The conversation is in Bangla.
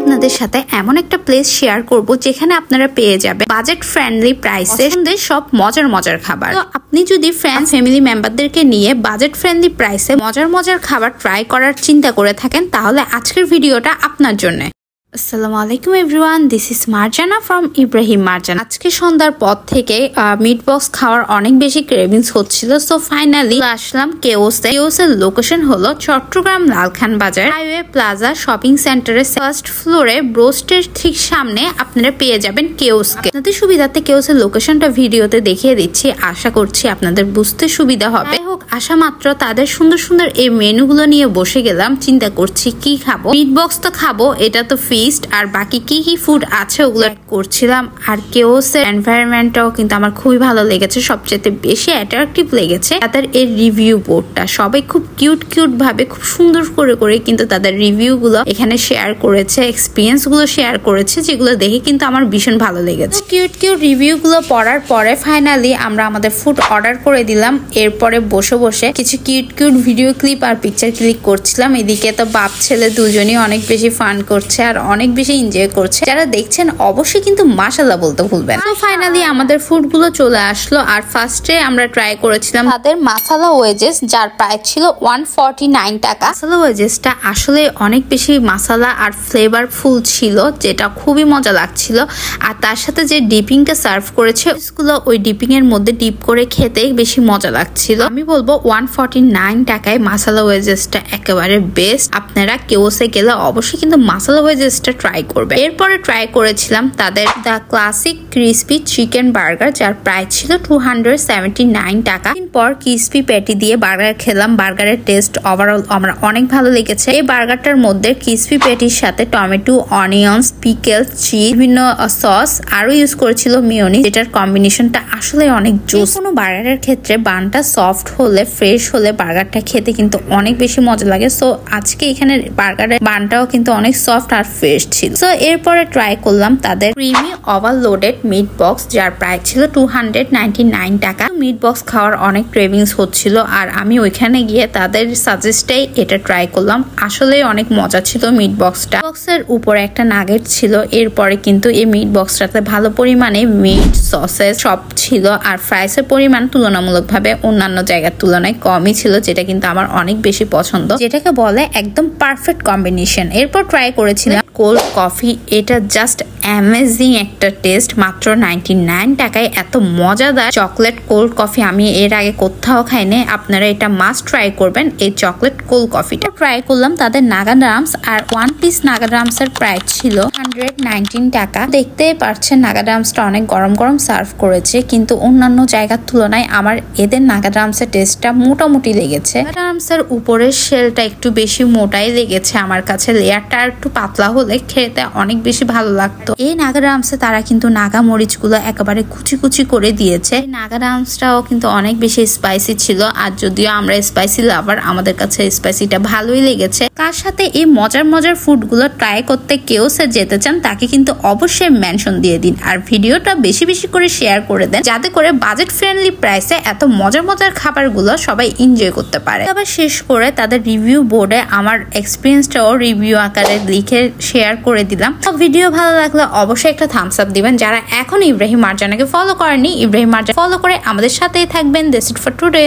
আপনাদের সাথে এমন একটা প্লেস শেয়ার করব যেখানে আপনারা পেয়ে যাবেন বাজেট ফ্রেন্ডলি প্রাইসে সব মজার খাবার। তো আপনি যদি ফ্রেন্ডস ফ্যামিলি মেম্বারদেরকে নিয়ে বাজেট ফ্রেন্ডলি প্রাইসে মজার খাবার ট্রাই করার চিন্তা করে থাকেন তাহলে আজকের ভিডিওটা আপনার জন্য। আসসালামু আলাইকুম everyone, this is Marjana from Ibrahim Marjana. আজকে সন্ধ্যার পর থেকে মিট বক্স খাওয়ার অনেক বেশি ক্রেভিংস হচ্ছিল, সো ফাইনালি আসলাম কেওসে। কেওসের লোকেশন হলো চট্টগ্রাম লালখান বাজার হাইওয়ে প্লাজা শপিং সেন্টারের ফার্স্ট ফ্লোরে ব্রোস্টের ঠিক সামনে আপনারা পেয়ে যাবেন কেওসকে। আপনাদের সুবিধার্থে কেওসের লোকেশনটা ভিডিওতে দেখিয়ে দিচ্ছি, আশা করছি আপনাদের বুঝতে সুবিধা হবে। যাই হোক, আসা মাত্র তাদের সুন্দর এই মেনুগুলো নিয়ে বসে গেলাম, চিন্তা করছি কি খাবো। মিট বক্স তো খাবো, এটা তো আর বাকি কি ফুড আছে ওগুলো করছিলাম। আর কেওসের এনভায়রনমেন্টটাও কিন্তু আমার খুবই ভালো লেগেছে, সবচেয়ে বেশি অ্যাট্রাকটিভ লেগেছে তাদের এর রিভিউ বোর্ডটা। সবাই খুব কিউট ভাবে খুব সুন্দর করে কিন্তু তাদের রিভিউ গুলো এখানে শেয়ার করেছে, এক্সপিরিয়েন্স গুলো শেয়ার করেছে, যেগুলো দেখে কিন্তু আমার ভীষণ ভালো লেগেছে। কিউট রিভিউ গুলো পড়ার পরে ফাইনালি আমরা আমাদের ফুড অর্ডার করে দিলাম। এরপরে বসে কিছু কিউট ভিডিও ক্লিপ আর পিকচার ক্লিক করছিলাম। এদিকে তো বাপ ছেলে দুজনই অনেক বেশি ফান করছে আর অনেক বেশি এনজয় করছে। যারা দেখছেন অবশ্যই কিন্তু মাশাআল্লাহ বলতে ভুলবেন না। ফাইনালি আমাদের ফুড গুলো চলে আসলো আর ফার্স্টে আমরা ট্রাই করেছিলাম তাদের মাসালা ওয়েজেস, যার প্রাইস ছিল 149 টাকা। মাসালা ওয়েজেসটা আসলে অনেক বেশি মাসালা আর ফ্লেভারফুল ছিল, যেটা খুবই মজা লাগছিল। আর তার সাথে যে ডিপিংটা সার্ভ করেছে গুলো ওই ডিপিং এর মধ্যে ডিপ করে খেতে বেশি মজা লাগছিল। আমি বলবো 149 টাকায় মাসালা ওয়েজেসটা একেবারে বেস্ট। আপনারা কেওসে গেলে অবশ্যই কিন্তু মাসালা ওয়েজেসটা ট্রাই করবে। এরপরে ট্রাই করেছিলাম তাদের the classic crispy chicken burger, যার প্রাইস ছিল 279 টাকা। এরপর ক্রিসপি প্যাটি দিয়ে বার্গার খেলাম। বার্গারের টেস্ট ওভারঅল আমার অনেক ভালো লেগেছে। এই বার্গারটার মধ্যে ক্রিসপি প্যাটির সাথে টমেটো, অনিয়ন্স, পিকেল, চিজ, বিভিন্ন সস আরো ইউজ করেছিল মিয়োনিজ, যেটার কম্বিনেশনটা আসলে অনেক জোস। কোনো বার্গারের ক্ষেত্রে বানটা সফট হলে, ফ্রেশ হলে বার্গারটা খেতে কিন্তু অনেক বেশি মজা লাগে। সো আজকে এখানে বার্গারের বানটাও কিন্তু অনেক সফট আর ফ্রেশ ছিল। সো এরপরে ট্রাই করলাম তাদের ক্রিমি ওভারলোডেড মিট বক্স, যার প্রাইস ছিল 299 টাকা। মিট বক্স খাওয়ার অনেক ক্রেভিংস হচ্ছিল আর আমি ওইখানে গিয়ে তাদের সাজেস্টেই এটা ট্রাই করলাম। আসলে অনেক মজা ছিল মিট বক্সটা। বক্সের উপরে একটা নাগেট ছিল। এরপরে কিন্তু এই মিট বক্সটাতে ভালো পরিমাণে মিট, সসেস সব ছিল আর ফ্রাইসের পরিমাণ তুলনামূলকভাবে অন্যান্য জায়গার তুলনায় কমই ছিল, যেটা কিন্তু আমার অনেক বেশি পছন্দ, যেটাকে বলে একদম পারফেক্ট কম্বিনেশন। এরপর ট্রাই করেছিলাম কোল্ড কফি। এটা জাস্ট অ্যামেজিং একটা টেস্ট। মাত্র 99 টাকায় এত মজাদার চকলেট কোল্ড কফি আমি এর আগে কোথাও খাইনি। আপনারা এটা মাস্ট ট্রাই করবেন, এই চকলেট কোল্ড কফিটা। ট্রাই করলাম তাদের নাগাড্রামস, আর 1 পিস নাগাড্রামস এর প্রাইস ছিল 119 টাকা। দেখতেই পাচ্ছেন নাগাড্রামসটা অনেক গরম সার্ভ করেছে, কিন্তু অন্যান্য জায়গার তুলনায় আমার এদের নাগাড্রামস এর টেস্টটা মোটামুটি লেগেছে। নাগাড্রামস এর উপরের শেলটা একটু বেশি মোটাই লেগেছে আমার কাছে, লেয়ারটা একটু পাতলা হলে খেতে অনেক বেশি ভালো লাগতো। এই নাগাড্রামসে তারা কিন্তু নাগা মরিচ গুলো একেবারে কুচি করে দিয়েছে। নাগাড্রামসটাও কিন্তু অনেক বেশি স্পাইসি ছিল, আর যদিও আমরা স্পাইসি লাভার, আমাদের কাছে স্পাইসিটা ভালোই লেগেছে। কার সাথে এই মজার ফুড গুলো ট্রাই করতে কেওসে যেতে চান তাকে কিন্তু অবশ্যই মেনশন দিয়ে দিন, আর ভিডিওটা বেশি করে শেয়ার করে দেন, যাতে করে বাজেট ফ্রেন্ডলি প্রাইসে এত মজার খাবার গুলো সবাই এনজয় করতে পারে। আবার শেষ করে তাদের রিভিউ বোর্ডে আমার এক্সপিরিয়েন্সটাও রিভিউ আকারে লিখে শেয়ার করে দিলাম। তো ভিডিও ভালো লাগলে অবশ্যই একটা থামস আপ দিবেন। যারা এখন ইব্রাহিম মার্জানাকে ফলো করেনি, ইব্রাহিম মার্জানা ফলো করে আমাদের সাথেই থাকবেন। That's it for today.